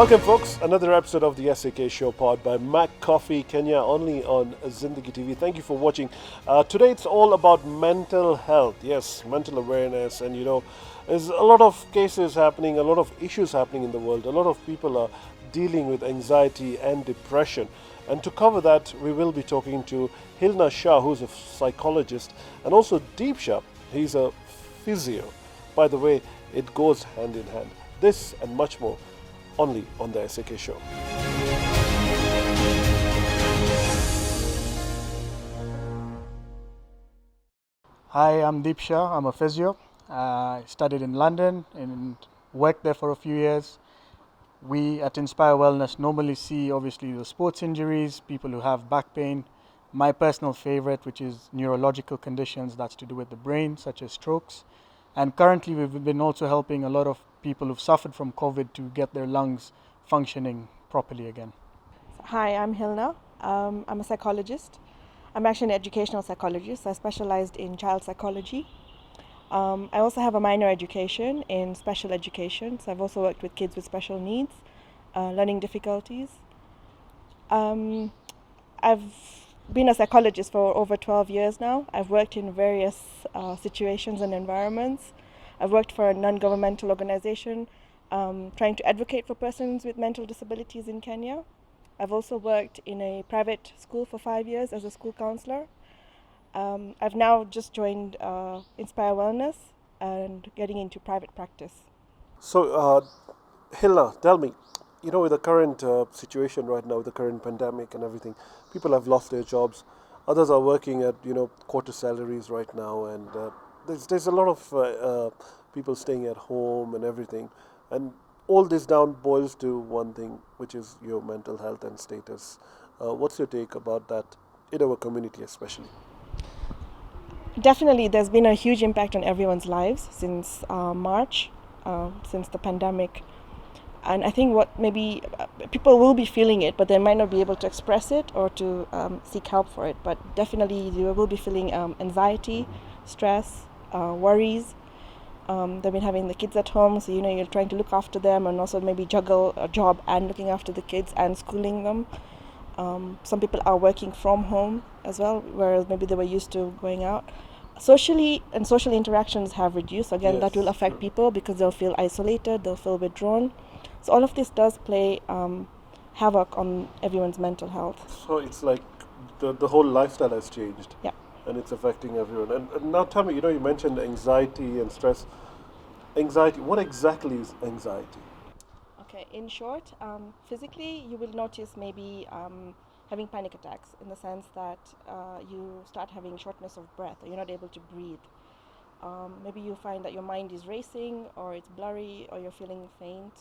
Welcome, folks. Another episode of the SAK Show, powered by MacCoffee Kenya, only on Zindagi TV. Thank you for watching. Today, it's all about mental health. Yes, mental awareness. And, there's a lot of cases happening, a lot of issues happening in the world. A lot of people are dealing with anxiety and depression. And to cover that, we will be talking to Hilna Shah, who's a psychologist, and also Deep Shah. He's a physio. By the way, it goes hand in hand. This and much more only on the SAK Show. Hi, I'm Deep Shah. I'm a physio. I studied in London and worked there for a few years. We at Inspire Wellness normally see obviously the sports injuries, people who have back pain. My personal favorite, which is neurological conditions that's to do with the brain, such as strokes. And currently we've been also helping a lot of people who've suffered from COVID to get their lungs functioning properly again. Hi, I'm Hilna. I'm a psychologist. I'm actually an educational psychologist. I specialized in child psychology. I also have a minor education in special education. So I've also worked with kids with special needs, learning difficulties. I've been a psychologist for over 12 years now. I've worked in various situations and environments. I've worked for a non-governmental organization trying to advocate for persons with mental disabilities in Kenya. I've also worked in a private school for 5 years as a school counselor. I've now just joined Inspire Wellness and getting into private practice. So, Hilna, tell me, with the current situation right now, with the current pandemic and everything, people have lost their jobs. Others are working at, quarter salaries right now, and there's a lot of people staying at home and everything. And all this down boils to one thing, which is your mental health and status. What's your take about that in our community especially? Definitely, there's been a huge impact on everyone's lives since March, since the pandemic. And I think what maybe people will be feeling it, but they might not be able to express it or to seek help for it. But definitely you will be feeling anxiety, stress, worries. They've been having the kids at home, so you're trying to look after them and also maybe juggle a job and looking after the kids and schooling them. Some people are working from home as well, whereas maybe they were used to going out. Socially and social interactions have reduced. Again, Yes, that will affect sure. people because they'll feel isolated, they'll feel withdrawn. So all of this does play havoc on everyone's mental health. So it's like the whole lifestyle has changed. Yeah. And it's affecting everyone. And now tell me, you mentioned anxiety and stress. Anxiety, what exactly is anxiety? Okay, in short, physically you will notice maybe having panic attacks in the sense that you start having shortness of breath or you're not able to breathe. Maybe you find that your mind is racing or it's blurry or you're feeling faint.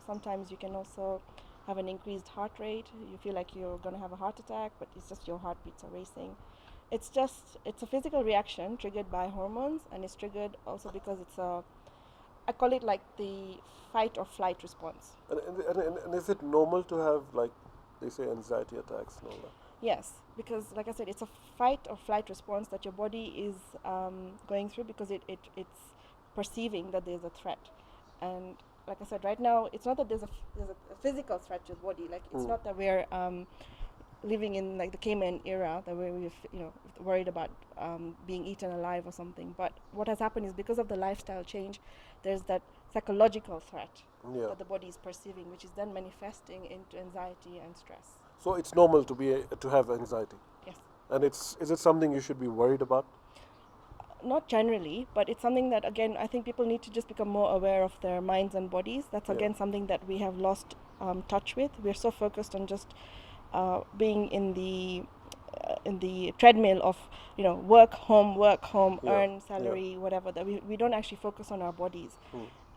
Sometimes you can also have an increased heart rate. You feel like you're going to have a heart attack, but it's just your heartbeats are racing. It's a physical reaction triggered by hormones, and it's triggered also because I call it like the fight or flight response. And is it normal to have, like, they say, anxiety attacks and all that? Yes, because like I said, it's a fight or flight response that your body is going through because it's perceiving that there's a threat. And like I said, right now, it's not that there's a physical threat to the body. Like, it's not that we're living in like the caveman era that we're worried about being eaten alive or something. But what has happened is because of the lifestyle change, there's that psychological threat Yeah. that the body is perceiving, which is then manifesting into anxiety and stress. So it's normal to have anxiety. Yes. And is it something you should be worried about? Not generally, but it's something that, again, I think people need to just become more aware of their minds and bodies. That's, again, something that we have lost touch with. We're so focused on just being in the treadmill of, work, home, Yeah, earn salary, whatever, that we don't actually focus on our bodies.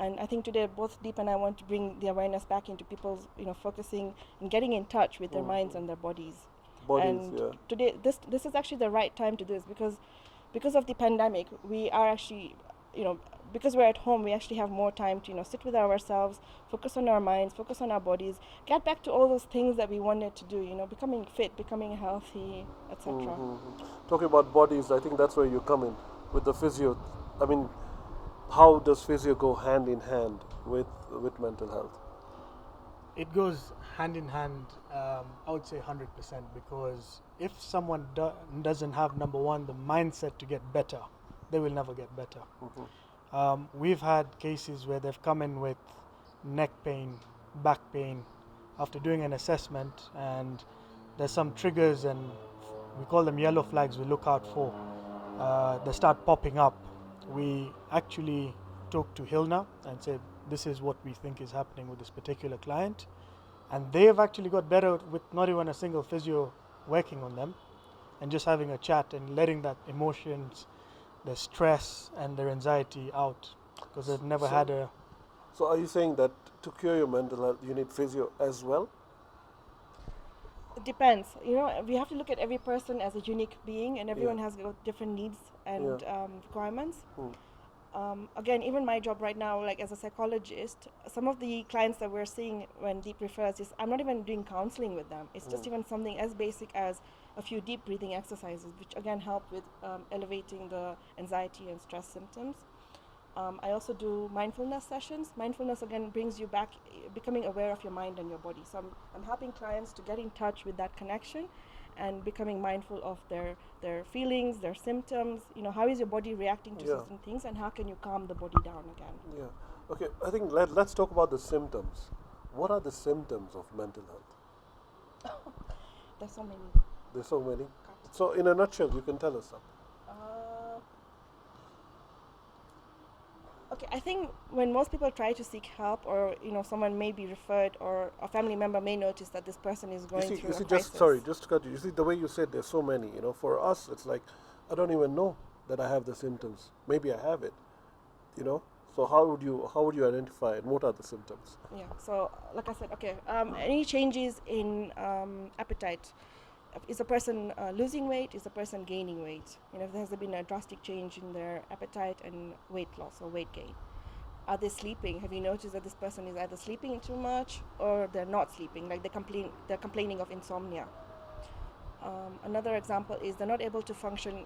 And I think today both Deep and I want to bring the awareness back into people's, focusing and getting in touch with their minds and their bodies. And today, this is actually the right time to do this because of the pandemic. We are actually, because we're at home, we actually have more time to, sit with ourselves, focus on our minds, focus on our bodies, get back to all those things that we wanted to do, becoming fit, becoming healthy, etc. Talking about bodies, I think that's where you come in with the physio. I mean, how does physio go hand in hand with mental health? It goes hand in hand, I would say 100%, because if someone doesn't have, number one, the mindset to get better, they will never get better. We've had cases where they've come in with neck pain, back pain, after doing an assessment, and there's some triggers, and we call them yellow flags we look out for. They start popping up. We actually talk to Hilna and say, this is what we think is happening with this particular client. And they have actually got better with not even a single physio working on them, and just having a chat and letting that emotions, their stress and their anxiety out, because they've never had a... So are you saying that to cure your mental health, you need physio as well? It depends. You know, we have to look at every person as a unique being, and everyone has got different needs and requirements. Again, even my job right now, like as a psychologist, some of the clients that we're seeing when Deep refers is, I'm not even doing counseling with them. It's just even something as basic as a few deep breathing exercises, which again help with elevating the anxiety and stress symptoms. I also do mindfulness sessions. Mindfulness again brings you back, becoming aware of your mind and your body. So I'm helping clients to get in touch with that connection and becoming mindful of their feelings, their symptoms. You know, how is your body reacting to certain things, and how can you calm the body down again? Yeah. Okay, I think let's talk about the symptoms. What are the symptoms of mental health? There's so many. There's so many. So in a nutshell, you can tell us some. Okay, I think when most people try to seek help, or you know, someone may be referred, or a family member may notice that this person is going through a crisis. Just to cut you. You see, the way you said, there's so many. You know, for us, it's like I don't even know that I have the symptoms. Maybe I have it. You know, so how would you identify, and what are the symptoms? Yeah. So, like I said, okay, any changes in appetite. Is a person losing weight? Is a person gaining weight? You know, if there has been a drastic change in their appetite and weight loss or weight gain. Are they sleeping? Have you noticed that this person is either sleeping too much or they're not sleeping? Like they're complaining of insomnia. Another example is they're not able to function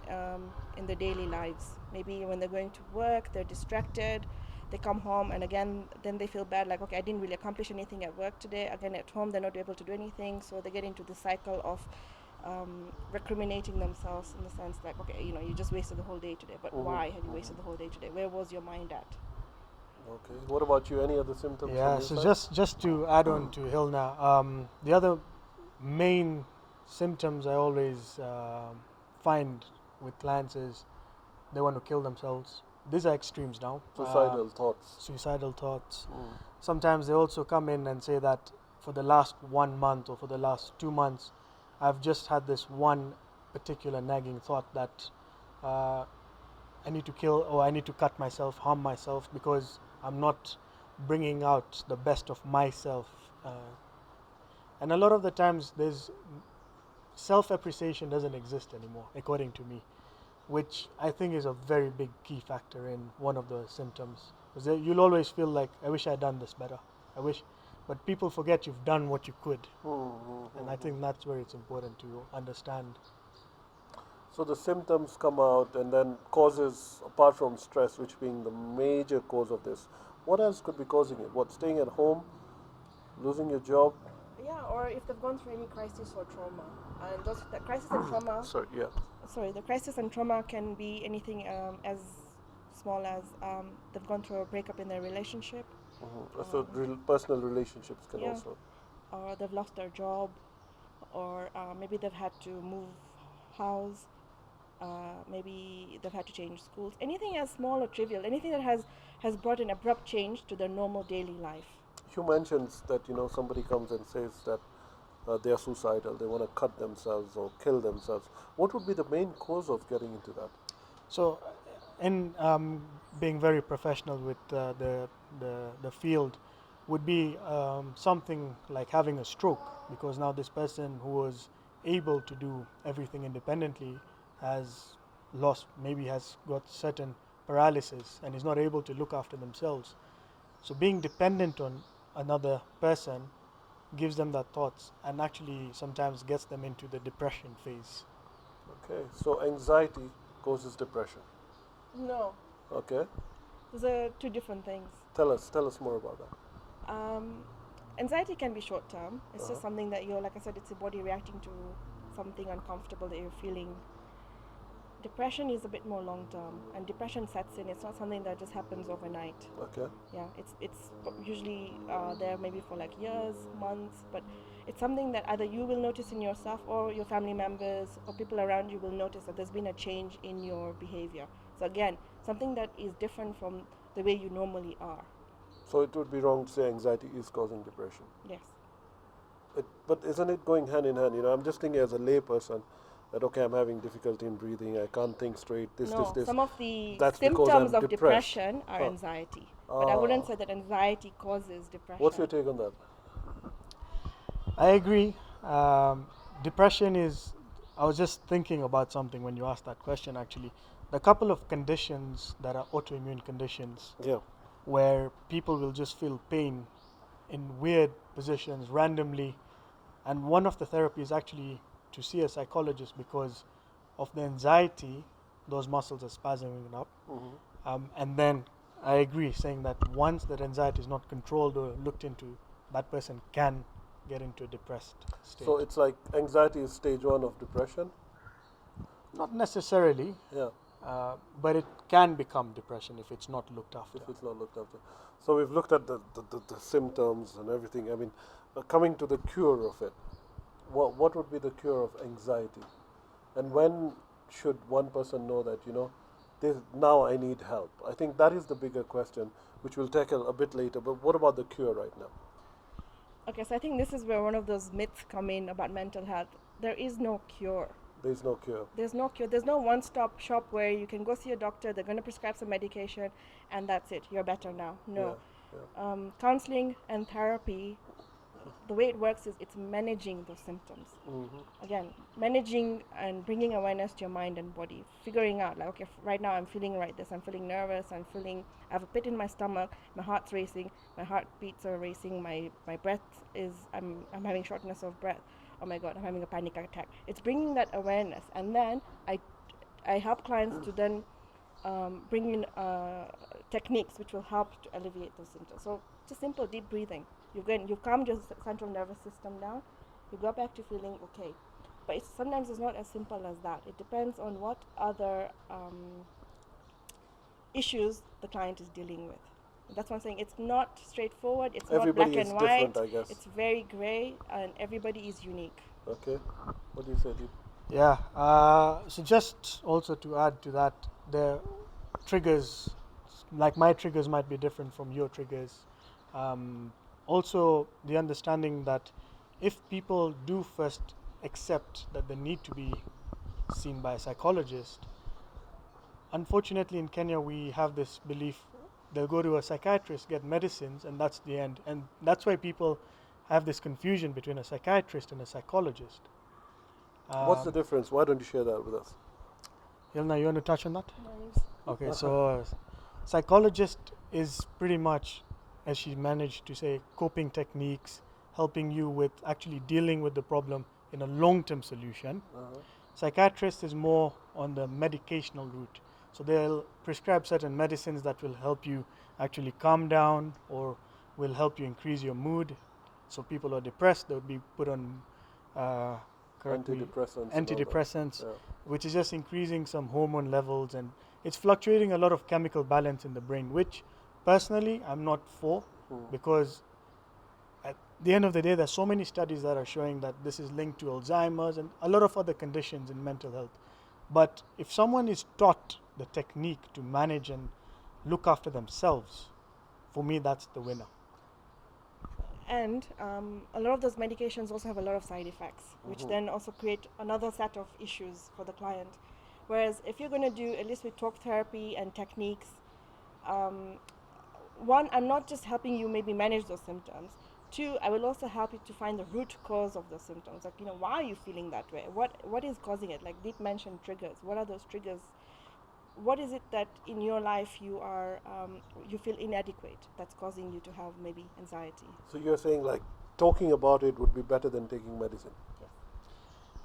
in their daily lives. Maybe when they're going to work, they're distracted. They come home and again, then they feel bad, like, okay, I didn't really accomplish anything at work today. Again, at home, they're not able to do anything. So they get into the cycle of recriminating themselves, in the sense like, okay, you know, you just wasted the whole day today. But why have you wasted the whole day today? Where was your mind at? Okay. What about you? Any other symptoms? Yeah, so just to add on to Hilna, the other main symptoms I always find with clients is they want to kill themselves. These are extremes now. Suicidal thoughts. Sometimes they also come in and say that for the last 1 month or for the last 2 months, I've just had this one particular nagging thought that I need to kill, or I need to cut myself, harm myself, because I'm not bringing out the best of myself. And a lot of the times there's self-appreciation doesn't exist anymore, according to me, which I think is a very big key factor in one of the symptoms. Because you'll always feel like, I wish I'd done this better. But people forget you've done what you could. And I think that's where it's important to understand. So the symptoms come out, and then causes, apart from stress, which being the major cause of this, what else could be causing it? What, staying at home, losing your job? Yeah, or if they've gone through any crisis or trauma. And the crisis and trauma... the crisis and trauma can be anything as small as they've gone through a breakup in their relationship. So personal relationships can also... Or they've lost their job, or maybe they've had to move house, maybe they've had to change schools. Anything as small or trivial, anything that has brought an abrupt change to their normal daily life. You mentioned that, you know, somebody comes and says that they are suicidal, they want to cut themselves or kill themselves. What would be the main cause of getting into that? So, in being very professional with the field, would be something like having a stroke, because now this person who was able to do everything independently has got certain paralysis and is not able to look after themselves. So being dependent on another person gives them that thoughts, and actually sometimes gets them into the depression phase. Okay, so anxiety causes depression. No. Okay. Those are two different things. Tell us more about that. Anxiety can be short term. It's just something that you're, like I said, it's your body reacting to something uncomfortable that you're feeling. Depression is a bit more long term, and depression sets in. It's not something that just happens overnight. Okay. Yeah, it's usually there maybe for like years, months, but it's something that either you will notice in yourself or your family members or people around you will notice that there's been a change in your behavior. So again, something that is different from the way you normally are. So it would be wrong to say anxiety is causing depression. Yes. But isn't it going hand in hand? I'm just thinking as a layperson that, okay, I'm having difficulty in breathing, I can't think straight, this. Some of the That's because symptoms I'm of depressed. depression are anxiety. But I wouldn't say that anxiety causes depression. What's your take on that? I agree. Depression is. I was just thinking about something when you asked that question. Actually, the couple of conditions that are autoimmune conditions, Yeah. where people will just feel pain in weird positions randomly, and one of the therapies actually to see a psychologist because of the anxiety, those muscles are spasming up. And then I agree, saying that once that anxiety is not controlled or looked into, that person can get into a depressed state. So it's like anxiety is stage 1 of depression? Not necessarily, Yeah, but it can become depression if it's not looked after. if it's not looked after. So we've looked at the symptoms and everything. I mean, coming to the cure of it, what would be the cure of anxiety? And when should one person know that, now I need help? I think that is the bigger question, which we'll tackle a bit later. But what about the cure right now? Okay, so I think this is where one of those myths come in about mental health. There is no cure. There's no cure. There's no cure. There's no one-stop shop where you can go see a doctor, they're going to prescribe some medication, and that's it. You're better now. No. Yeah. Counseling and therapy, the way it works is it's managing those symptoms. Again, managing and bringing awareness to your mind and body. Figuring out, like, okay, right now I'm feeling like this. I'm feeling nervous. I have a pit in my stomach. My heart's racing. My heartbeats are racing. My breath is, I'm having shortness of breath. Oh my God, I'm having a panic attack. It's bringing that awareness, and then I help clients to then bring in techniques which will help to alleviate those symptoms. So just simple deep breathing. You calm your central nervous system down. You go back to feeling okay. But sometimes it's not as simple as that. It depends on what other issues the client is dealing with. That's what I'm saying. It's not straightforward. It's Everybody not black is and white. different, I guess. It's very gray, and everybody is unique. Okay. What do you say, Deep? Yeah. So just also to add to that, the triggers, like my triggers might be different from your triggers. Also, the understanding that if people do first accept that they need to be seen by a psychologist, unfortunately in Kenya we have this belief they'll go to a psychiatrist, get medicines, and that's the end. And that's why people have this confusion between a psychiatrist and a psychologist. What's the difference? Why don't you share that with us? Hilna, you want to touch on that? Nice. Okay, so psychologist is pretty much, as she managed to say, coping techniques, helping you with actually dealing with the problem in a long-term solution. Psychiatrist is more on the medicational route. So they'll prescribe certain medicines that will help you actually calm down or will help you increase your mood. So people who are depressed, they'll be put on antidepressants, which is just increasing some hormone levels, and it's fluctuating a lot of chemical balance in the brain, which personally I'm not for, because at the end of the day there's so many studies that are showing that this is linked to Alzheimer's and a lot of other conditions in mental health. But if someone is taught the technique to manage and look after themselves, for me that's the winner. And a lot of those medications also have a lot of side effects, which then also create another set of issues for the client. Whereas if you're going to do, at least with talk therapy and techniques, one, I'm not just helping you maybe manage those symptoms. Two, I will also help you to find the root cause of those symptoms. Like, why are you feeling that way? What is causing it? Like Deep mentioned triggers. What are those triggers? What is it that in your life you are you feel inadequate that's causing you to have maybe anxiety? So you're saying like talking about it would be better than taking medicine? Yes.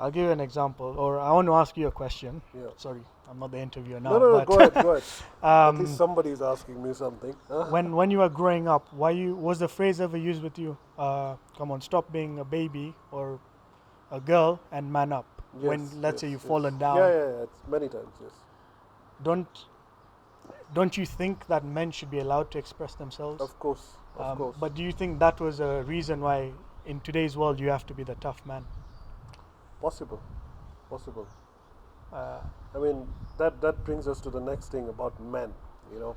I'll give you an example, or I want to ask you a question. Yeah. Sorry, I'm not the interviewer now. No, but go ahead, go ahead. At um, least somebody's asking me something. when you were growing up, was the phrase ever used with you? Come on, stop being a baby or a girl and man up. When Yes, let's say yes, you've yes. fallen down, Yeah, it's many times, yes. don't you think that men should be allowed to express themselves? Of course, of course. But do you think that was a reason why in today's world you have to be the tough man? Possible, possible. Uh, I mean, that brings us to the next thing about men, you know.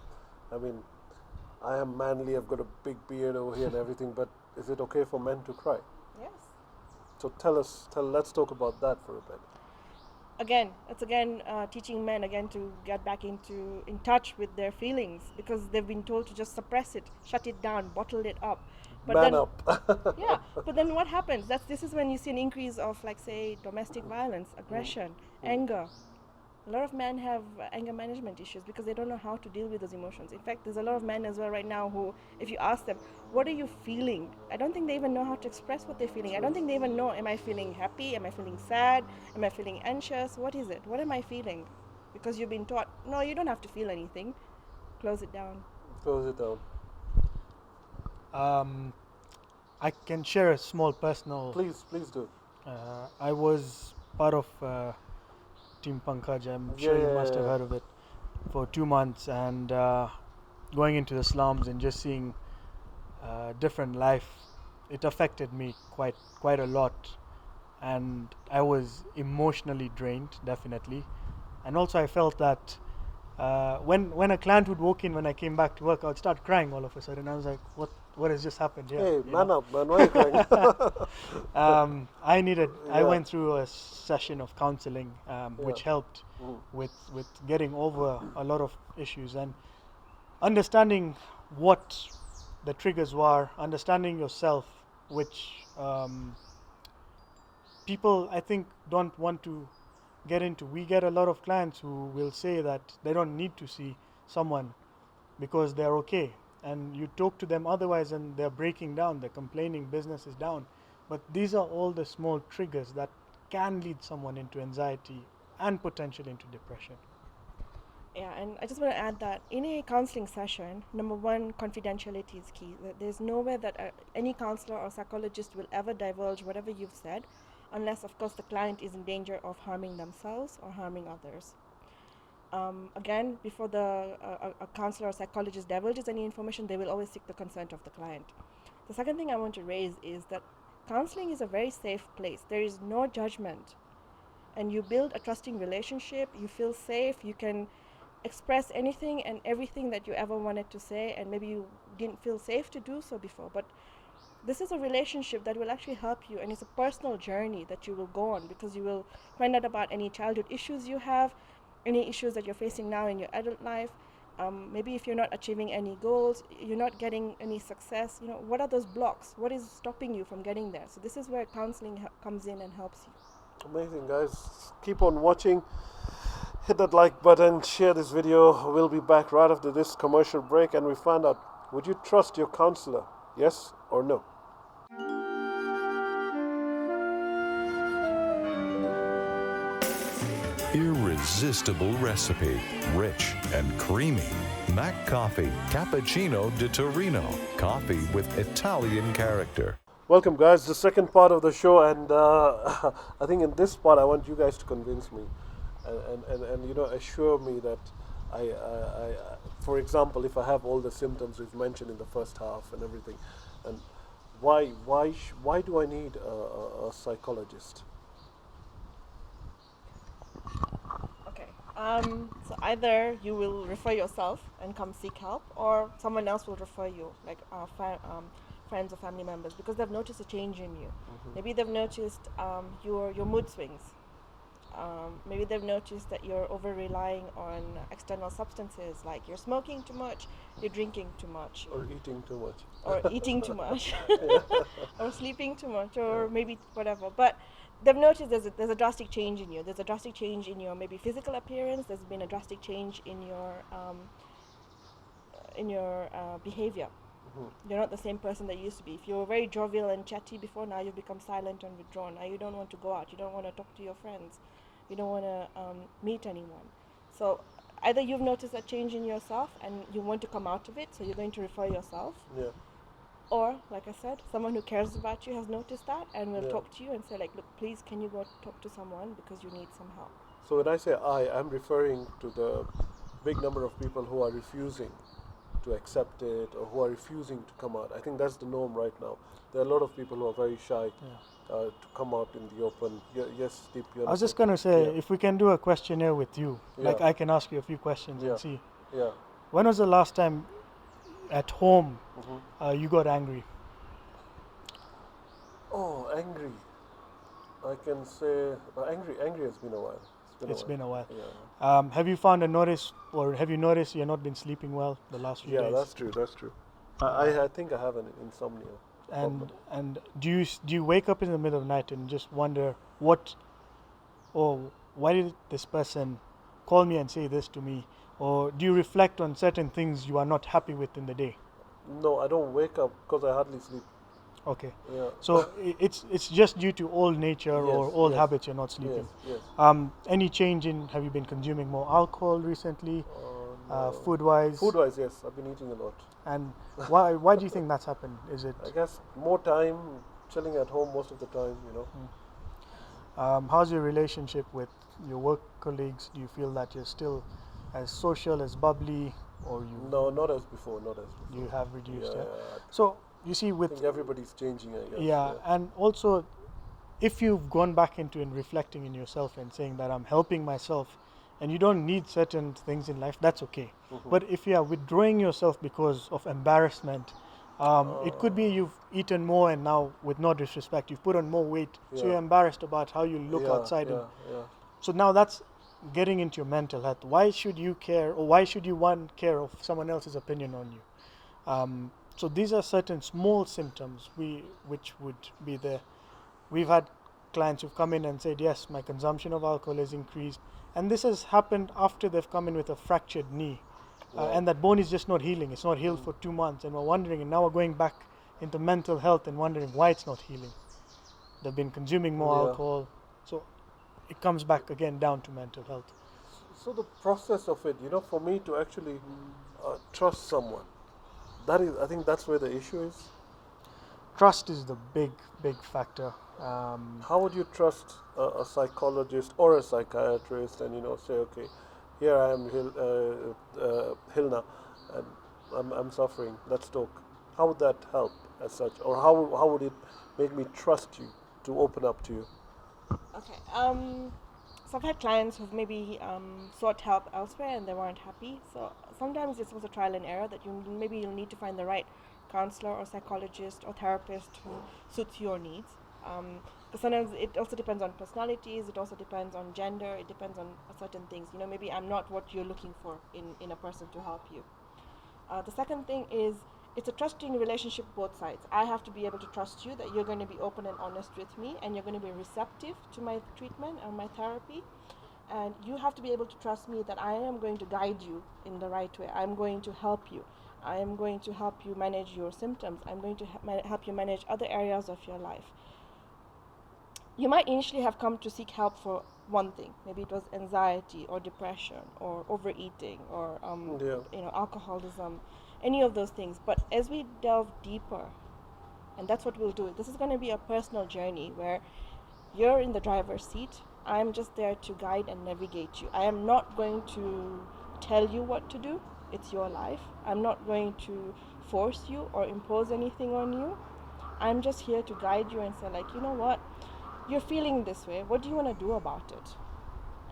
I mean, I am manly, I've got a big beard over here and everything, but is it okay for men to cry? Yes. So let's talk about that for a bit. It's teaching men again to get back in touch with their feelings, because they've been told to just suppress it, shut it down, bottle it up. But Man then, up. yeah, but then what happens? This is when you see an increase of, like, say, domestic violence, aggression, anger. A lot of men have anger management issues because they don't know how to deal with those emotions. In fact, there's a lot of men as well right now who, if you ask them, what are you feeling? I don't think they even know how to express what they're feeling. I don't think they even know, am I feeling happy? Am I feeling sad? Am I feeling anxious? What is it? What am I feeling? Because you've been taught, no, you don't have to feel anything. Close it down. Close it down. I can share a small personal. Please do. I was part of Team Pankaj. I'm sure you must have heard of it, for 2 months, and going into the slums and just seeing different life. It affected me quite a lot, and I was emotionally drained, definitely, and also I felt that when a client would walk in when I came back to work, I'd start crying all of a sudden. I was like, what has just happened here? Hey, man up, man. Why are you crying? I went through a session of counseling, which helped with getting over a lot of issues and understanding what the triggers were, understanding yourself, which people, I think, don't want to get into. We get a lot of clients who will say that they don't need to see someone because they're okay, and you talk to them otherwise and they're breaking down, they're complaining, business is down. But these are all the small triggers that can lead someone into anxiety and potentially into depression. Yeah, and I just want to add that in a counseling session, number one, confidentiality is key. There's nowhere that any counselor or psychologist will ever divulge whatever you've said, unless, of course, the client is in danger of harming themselves or harming others. Again, before a counselor or psychologist divulges any information, they will always seek the consent of the client. The second thing I want to raise is that counseling is a very safe place. There is no judgment, and you build a trusting relationship. You feel safe. You can express anything and everything that you ever wanted to say, and maybe you didn't feel safe to do so before, but this is a relationship that will actually help you, and it's a personal journey that you will go on, because you will find out about any childhood issues you have, any issues that you're facing now in your adult life. Maybe if you're not achieving any goals, you're not getting any success, what are those blocks? What is stopping you from getting there? So this is where counseling comes in and helps you. Amazing, guys. Keep on watching. Hit that like button, share this video. We'll be back right after this commercial break, and we find out, would you trust your counselor? Yes or no? Irresistible recipe, rich and creamy. MacCoffee Cappuccino di Torino, coffee with Italian character. Welcome, guys, the second part of the show, and I think in this part I want you guys to convince me and assure me that I for example, if I have all the symptoms we've mentioned in the first half and everything, and why do I need a psychologist? Okay. So either you will refer yourself and come seek help, or someone else will refer you, like friends or family members, because they've noticed a change in you. Maybe they've noticed your mood swings. Maybe they've noticed that you're over-relying on external substances, like you're smoking too much, you're drinking too much. Or eating too much. Or eating too much. Or sleeping too much, or maybe whatever. But they've noticed there's a drastic change in you. There's a drastic change in your maybe physical appearance. There's been a drastic change in your behavior. You're not the same person that you used to be. If you were very jovial and chatty before, now you've become silent and withdrawn. Now you don't want to go out. You don't want to talk to your friends. You don't want to meet anyone. So either you've noticed a change in yourself and you want to come out of it, so you're going to refer yourself. Yeah. Or, like I said, someone who cares about you has noticed that and will Yeah. talk to you and say, like, look, please, can you go talk to someone because you need some help. So when I say I'm referring to the big number of people who are refusing to accept it or who are refusing to come out. I think that's the norm right now. There are a lot of people who are very shy to come out in the open. Yes, Deep. I was just going to say, if we can do a questionnaire with you, like Yeah. I can ask you a few questions Yeah. and see. Yeah. When was the last time at home Mm-hmm. you got angry? Oh, angry. I can say angry. Angry has been a while. It's been a while. Yeah. Have you found a notice, or have you noticed you're not been sleeping well the last few Yeah, days? that's true. That's true. I think I have an insomnia problem. And do you wake up in the middle of the night and just wonder why did this person call me and say this to me, or do you reflect on certain things you are not happy with in the day? No, I don't wake up because I hardly sleep. Okay. Yeah. So it's just due to old nature or Yes, old yes. habits you're not sleeping. Yes. Yes. Any change in, have you been consuming more alcohol recently, No. food-wise? Food-wise, yes. I've been eating a lot. And why do you think that's happened? Is it? I guess more time chilling at home most of the time. How's your relationship with your work colleagues? Do you feel that you're still as social, as bubbly, or No, not as before. Not as before. you have reduced? Yeah. So you see, I with think everybody's changing. I guess. yeah, and also, if you've gone back into and reflecting in yourself and saying that I'm helping myself, and you don't need certain things in life, that's okay. But if you are withdrawing yourself because of embarrassment, it could be you've eaten more and now, with no disrespect, you've put on more weight, so Yeah. you're embarrassed about how you look Yeah, outside. Yeah. And Yeah. so now that's getting into your mental health. Why should you care, or why should you want care of someone else's opinion on you? So these are certain small symptoms which would be there. We've had clients who've come in and said, yes, my consumption of alcohol has increased. And this has happened after they've come in with a fractured knee. And that bone is just not healing. It's not healed for 2 months. And we're wondering, and now we're going back into mental health and wondering why it's not healing. They've been consuming more Yeah. alcohol. So it comes back again down to mental health. So the process of it, for me to actually trust someone, I think that's where the issue is. Trust is the big factor. How would you trust a psychologist or a psychiatrist and say, okay, here I am, Hilna, and I'm suffering. Let's talk. How would that help as such, or how would it make me trust you to open up to you? Okay. So I've had clients who've maybe sought help elsewhere and they weren't happy. So sometimes it's also trial and error that you'll need to find the right counselor or psychologist or therapist who suits your needs. Because sometimes it also depends on personalities, it also depends on gender, it depends on certain things. Maybe I'm not what you're looking for in a person to help you. The second thing is, it's a trusting relationship both sides. I have to be able to trust you that you're going to be open and honest with me and you're going to be receptive to my treatment and my therapy. And you have to be able to trust me that I am going to guide you in the right way. I'm going to help you. I am going to help you manage your symptoms. I'm going to help you manage other areas of your life. You might initially have come to seek help for one thing. Maybe it was anxiety or depression or overeating or alcoholism, any of those things. But as we delve deeper, and that's what we'll do, this is going to be a personal journey where you're in the driver's seat. I'm just there to guide and navigate you. I am not going to tell you what to do. It's your life. I'm not going to force you or impose anything on you. I'm just here to guide you and say, like, you know what? You're feeling this way. What do you want to do about it?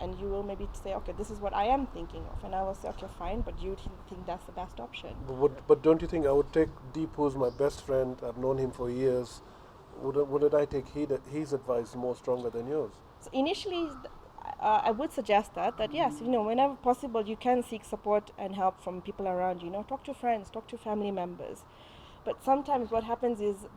And you will maybe say, okay, this is what I am thinking of. And I will say, okay, fine, but you think that's the best option. But don't you think I would take Deep, who's my best friend, I've known him for years, would I take his advice more stronger than yours? So initially, I would suggest that yes, whenever possible, you can seek support and help from people around you. Talk to friends, talk to family members. But sometimes what happens is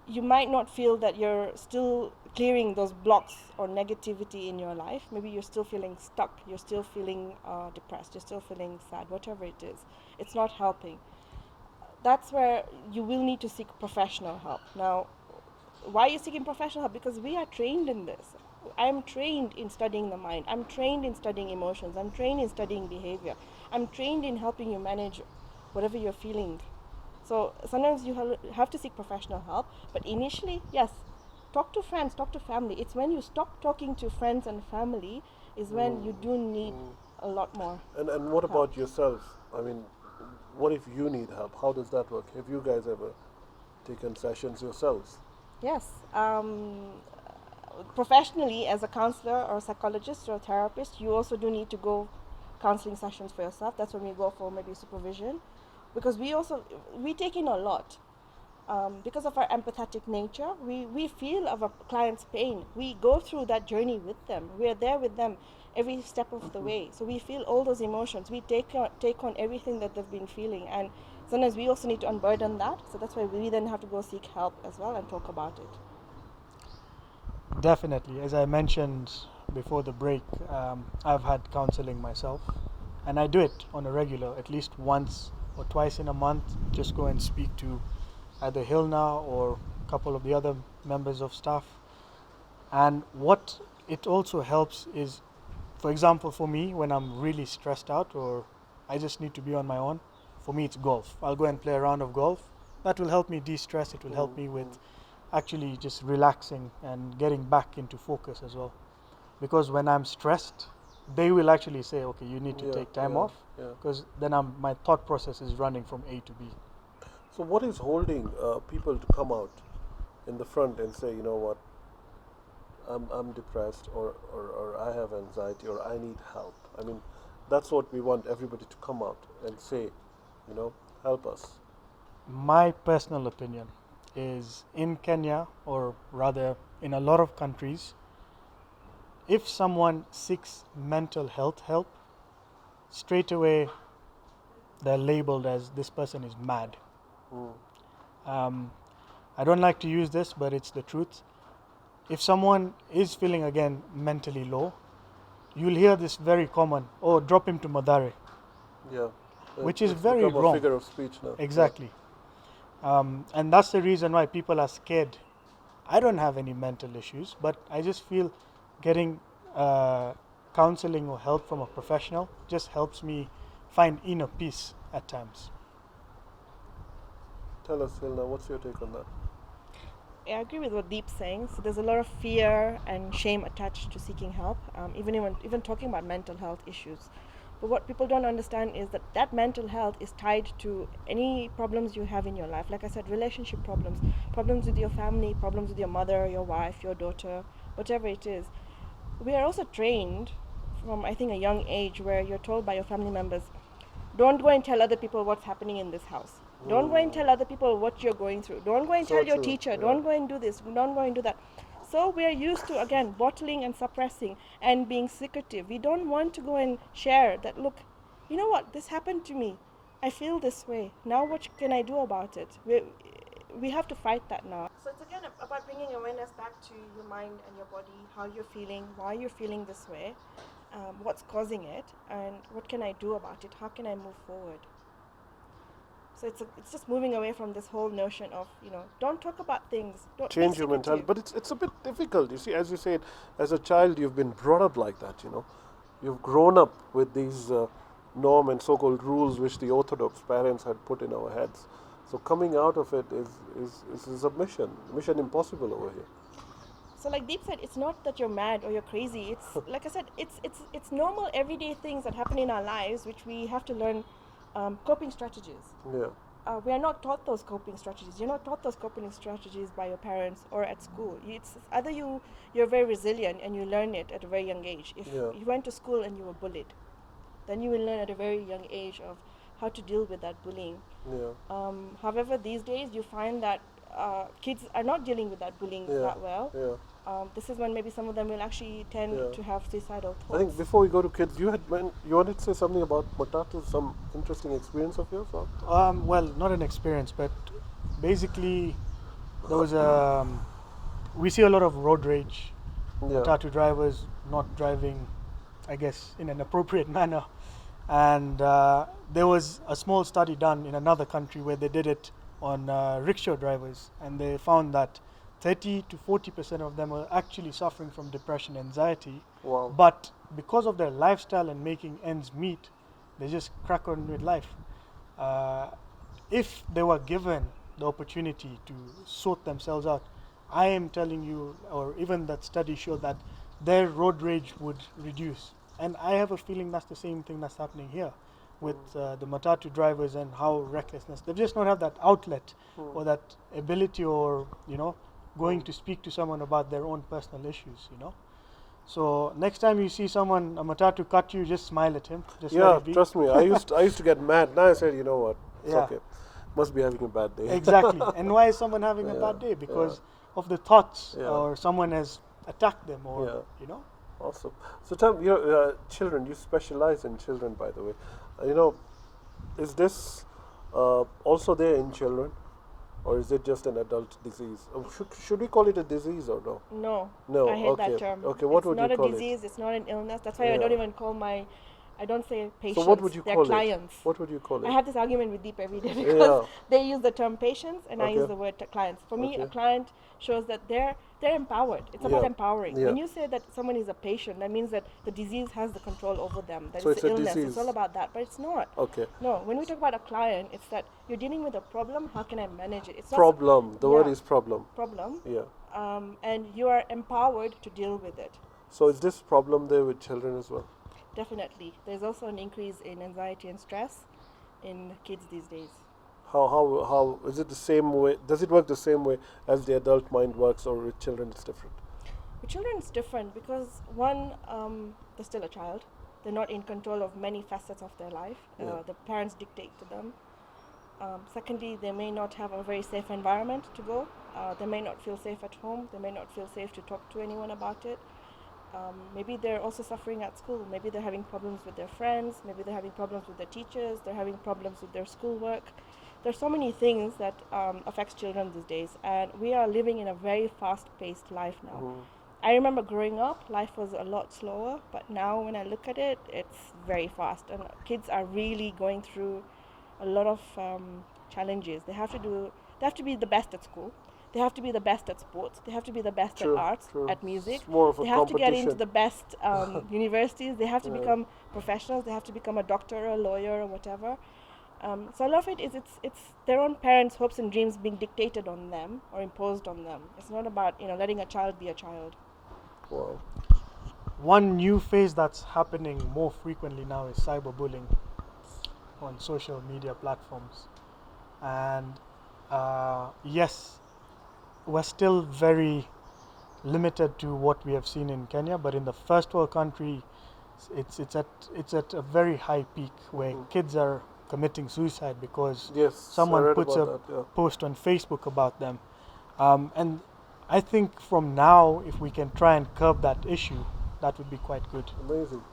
you might not feel that you're still clearing those blocks or negativity in your life. Maybe you're still feeling stuck. You're still feeling depressed. You're still feeling sad, whatever it is. It's not helping. that's where you will need to seek professional help. Now, why are you seeking professional help? Because we are trained in this. I'm trained in studying the mind. I'm trained in studying emotions. I'm trained in studying behavior. I'm trained in helping you manage whatever you're feeling. So sometimes you have to seek professional help. But initially, yes, talk to friends, talk to family. It's when you stop talking to friends and family is when you do need a lot more. And what about yourself? I mean, what if you need help? How does that work? Have you guys ever taken sessions yourselves? Yes. Professionally, as a counselor or a psychologist or a therapist, you also do need to go counseling sessions for yourself. That's when we go for maybe supervision, because we take in a lot. Because of our empathetic nature, we feel of our client's pain. We go through that journey with them. We are there with them every step of the way. So we feel all those emotions. We take on everything that they've been feeling, and sometimes we also need to unburden that. So that's why we then have to go seek help as well and talk about it. Definitely. As I mentioned before the break, I've had counseling myself, and I do it on a regular, at least once or twice in a month. Just go and speak to either Hilna or a couple of the other members of staff. And what it also helps is, for example, for me, when I'm really stressed out or I just need to be on my own, for me it's golf. I'll go and play a round of golf. That will help me de-stress. It will help me with actually just relaxing and getting back into focus as well. Because when I'm stressed, they will actually say, okay, you need to take time off, because then my thought process is running from A to B. So what is holding people to come out in the front and say, you know what, I'm depressed, or I have anxiety, or I need help? I mean, that's what we want everybody to come out and say, you know, help us. My personal opinion is, in Kenya, or rather in a lot of countries, if someone seeks mental health help, straight away they're labeled as this person is mad. I don't like to use this, but it's the truth. If someone is feeling, again, mentally low, you'll hear this very common, oh, drop him to Madare. Yeah. Which is It's very become wrong. a figure of speech now. Exactly. And that's the reason why people are scared. I don't have any mental issues, but I just feel getting counseling or help from a professional just helps me find inner peace at times. Tell us, Hilna, what's your take on that? I agree with what Deep's saying. So there's a lot of fear and shame attached to seeking help, even talking about mental health issues. But what people don't understand is that mental health is tied to any problems you have in your life. Like I said, relationship problems, problems with your family, problems with your mother, your wife, your daughter, whatever it is. We are also trained from, I think, a young age, where you're told by your family members, don't go and tell other people what's happening in this house. Don't go and tell other people what you're going through. Don't go and tell your teacher. Don't go and do this. Don't go and do that. So we are used to, again, bottling and suppressing and being secretive. We don't want to go and share that, look, you know what, this happened to me. I feel this way. Now what can I do about it? We have to fight that now. So it's again about bringing awareness back to your mind and your body, how you're feeling, why you're feeling this way, what's causing it, and what can I do about it? How can I move forward? So it's just moving away from this whole notion of, don't talk about things. Don't Change your mentality. But it's a bit difficult. You see, as you said, as a child, you've been brought up like that, You've grown up with these norm and so-called rules which the orthodox parents had put in our heads. So coming out of it is a mission impossible over here. So like Deep said, it's not that you're mad or you're crazy. It's like I said, it's normal everyday things that happen in our lives, which we have to learn coping strategies. Yeah. We are not taught those coping strategies. You're not taught those coping strategies by your parents or at school. It's either you're very resilient and you learn it at a very young age. If you went to school and you were bullied, then you will learn at a very young age of how to deal with that bullying. Yeah. However, these days you find that kids are not dealing with that bullying that well. Yeah. This is when maybe some of them will actually tend to have suicidal thoughts. I think before we go to kids, you wanted to say something about Matatu, some interesting experience of yours? Or? Well, not an experience, but basically there was we see a lot of road rage, Matatu drivers not driving, I guess, in an appropriate manner. And there was a small study done in another country where they did it on rickshaw drivers, and they found that 30 to 40% of them are actually suffering from depression, anxiety. Wow. But because of their lifestyle and making ends meet, they just crack on with life. If they were given the opportunity to sort themselves out, I am telling you, or even that study showed that their road rage would reduce. And I have a feeling that's the same thing that's happening here with the matatu drivers and how recklessness. They just don't have that outlet or that ability, or, going to speak to someone about their own personal issues, So next time you see someone, a matatu cut you, just smile at him. Just let Yeah, it be. trust me. I used to get mad. Now I said, you know what? It's Yeah. okay. Must be having a bad day. Exactly. And why is someone having a bad day? Because of the thoughts, Yeah. or someone has attacked them, or Yeah. Awesome. So tell me, children. You specialize in children, by the way. Is this also there in children, or is it just an adult disease? Should we call it a disease or no? No. No. I hate Okay. that term. Okay. What would you call It's not a disease. It's not an illness. That's why I Yeah. don't even call I don't say patients. So what would you They're call clients. it? What would you call it? I have this argument with Deep every day because they use the term patients and I Okay. use the word clients. For me, a Okay. client shows that they're empowered. It's about Yeah. empowering. Yeah. When you say that someone is a patient, that means that the disease has the control over them. That So it's it's the a illness. disease. It's all about that, but it's not. Okay. No, when we talk about a client, it's that you're dealing with a problem. How can I manage it? It's not Problem. The word Yeah. is problem. problem, Yeah. and you are empowered to deal with it. So is this problem there with children as well? Definitely. There's also an increase in anxiety and stress in kids these days. How is it the same way? Does it work the same way as the adult mind works, or with children it's different? With children, it's different because one, they're still a child. They're not in control of many facets of their life. Yeah. The parents dictate to them. Secondly, they may not have a very safe environment to go. They may not feel safe at home. They may not feel safe to talk to anyone about it. Maybe they're also suffering at school. Maybe they're having problems with their friends. Maybe they're having problems with their teachers. They're having problems with their schoolwork. There's so many things that affects children these days, and we are living in a very fast-paced life now. I remember growing up, life was a lot slower, but now when I look at it, it's very fast, and kids are really going through a lot of challenges. They have to be the best at school. They have to be the best at sports. They have to be the best True, at arts, true. at music. It's more of a They have to get into competition. the best universities. They have to Yeah. become professionals. They have to become a doctor or a lawyer or whatever. So a lot of it is it's their own parents' hopes and dreams being dictated on them or imposed on them. It's not about letting a child be a child. Wow. One new phase that's happening more frequently now is cyberbullying on social media platforms. And yes, we're still very limited to what we have seen in Kenya, but in the first world country, it's at a very high peak where kids are committing suicide because Yes. I someone read puts a about that, yeah. post on Facebook about them. And I think from now, if we can try and curb that issue, that would be quite good. Amazing.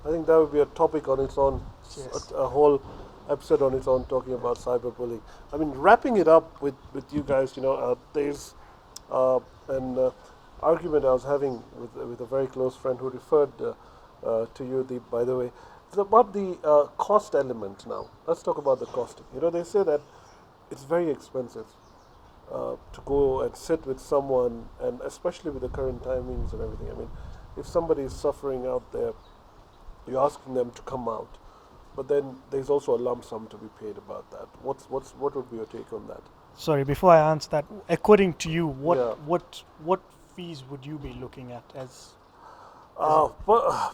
I think that would be a topic on its own, Yes. a whole episode on its own, talking about cyberbullying. I mean, wrapping it up with you guys, there's an argument I was having with a very close friend who referred to you, Deep, by the way. It's about the cost element now. Let's talk about the costing. They say that it's very expensive to go and sit with someone, and especially with the current timings and everything. I mean, if somebody is suffering out there, you're asking them to come out, but then there's also a lump sum to be paid about that. What would be your take on that? Sorry, before I answer that, according to you, Yeah. what fees would you be looking at as?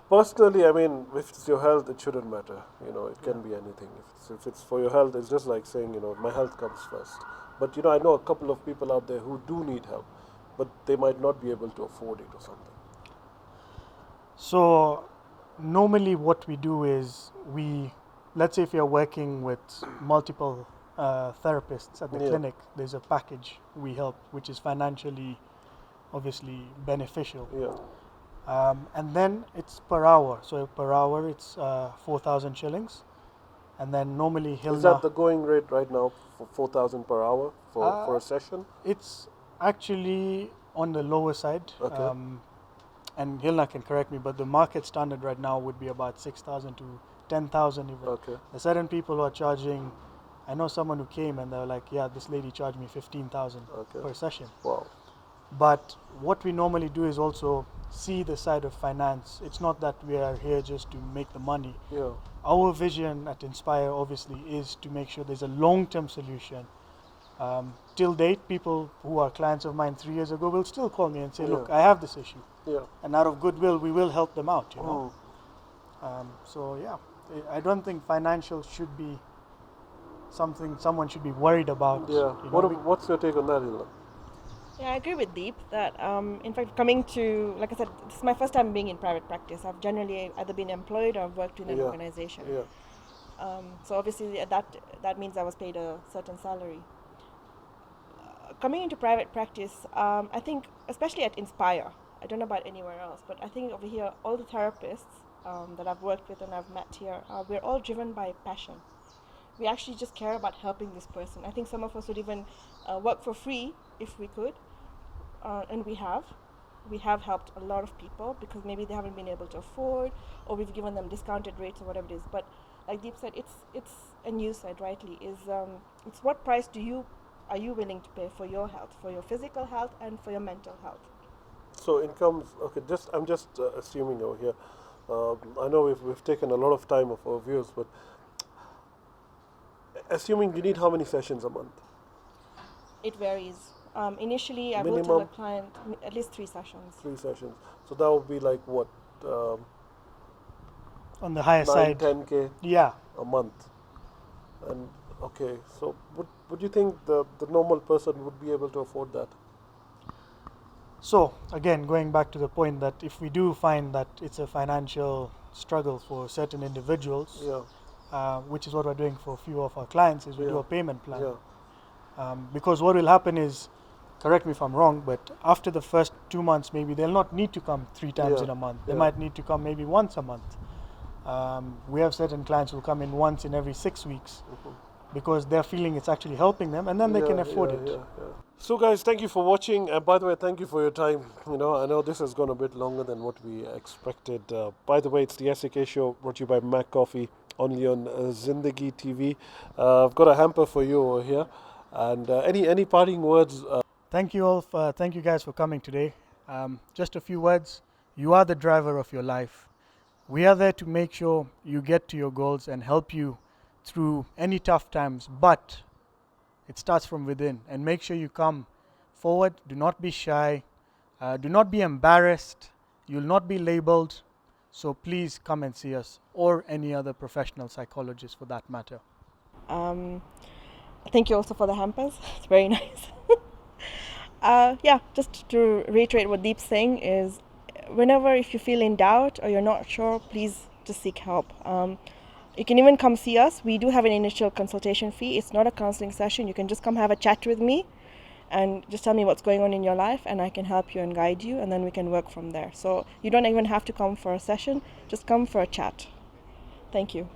Personally, I mean, if it's your health, it shouldn't matter. It can be anything. If it's for your health, it's just like saying, my health comes first. But I know a couple of people out there who do need help, but they might not be able to afford it or something. So normally what we do is let's say if you're working with multiple therapists at the Yeah. clinic, there's a package we help, which is financially obviously beneficial. Yeah. And then it's per hour. So per hour it's 4,000 shillings. And then normally Is Hilna, that the going rate right now for 4,000 per hour for a session? it's actually on the lower side. Okay. And Hilna can correct me, but the market standard right now would be about 6,000 to 10,000 even. Okay. There's certain people who are charging. I know someone who came and they were like, yeah, this lady charged me 15,000 Okay. per session. Wow. But what we normally do is also see the side of finance. It's not that we are here just to make the money. Yeah. Our vision at Inspire obviously is to make sure there's a long-term solution. Till date, people who are clients of mine 3 years ago will still call me and say, look, I have this issue. Yeah. And out of goodwill, we will help them out, you know. Mm. So yeah, I don't think financial should be something someone should be worried about. Yeah. You know, What's your take on that, Hilna? Yeah, I agree with Deep that, in fact, coming to, like I said, this is my first time being in private practice. I've generally either been employed or worked in an organization. Yeah. So obviously that means I was paid a certain salary. Coming into private practice, I think, especially at Inspire, I don't know about anywhere else, but I think over here, all the therapists that I've worked with and I've met here, we're all driven by passion. We actually just care about helping this person. I think some of us would even work for free if we could, and we have. We have helped a lot of people because maybe they haven't been able to afford, or we've given them discounted rates or whatever it is. But like Deep said, it's and you said rightly, it's what price are you willing to pay for your health, for your physical health and for your mental health. So incomes. Okay. I'm just assuming over here. I know we've taken a lot of time of our viewers, but assuming you need how many sessions a month? It varies. Initially, I will Minimum? tell a client at least 3 sessions. 3 sessions. So that would be like what? on the higher 9, side. 10K Yeah. a month. And okay, so would you think the normal person would be able to afford that? So again, going back to the point that if we do find that it's a financial struggle for certain individuals, Yeah. which is what we're doing for a few of our clients, is we do Yeah. a payment plan. Yeah. Because what will happen is, correct me if I'm wrong, but after the first 2 months, maybe they'll not need to come 3 times Yeah. in a month. They Yeah. might need to come maybe once a month. We have certain clients who come in once in every 6 weeks because they're feeling it's actually helping them, and then they can afford it. Yeah. So guys, thank you for watching, and by the way, thank you for your time. I know this has gone a bit longer than what we expected. By the way, it's the SAK show brought to you by MacCoffee, only on Zindagi TV. I've got a hamper for you over here, and any parting words? Thank you all. Thank you guys for coming today. Just a few words. You are the driver of your life. We are there to make sure you get to your goals and help you through any tough times, but it starts from within. And make sure you come forward. Do not be shy. Do not be embarrassed. You'll not be labeled. So please come and see us, or any other professional psychologist for that matter. Thank you also for the hampers. It's very nice. Just to reiterate what Deep's saying is, whenever if you feel in doubt or you're not sure, please just seek help. You can even come see us. We do have an initial consultation fee. It's not a counseling session. You can just come have a chat with me and just tell me what's going on in your life, and I can help you and guide you, and then we can work from there. So you don't even have to come for a session. Just come for a chat. Thank you.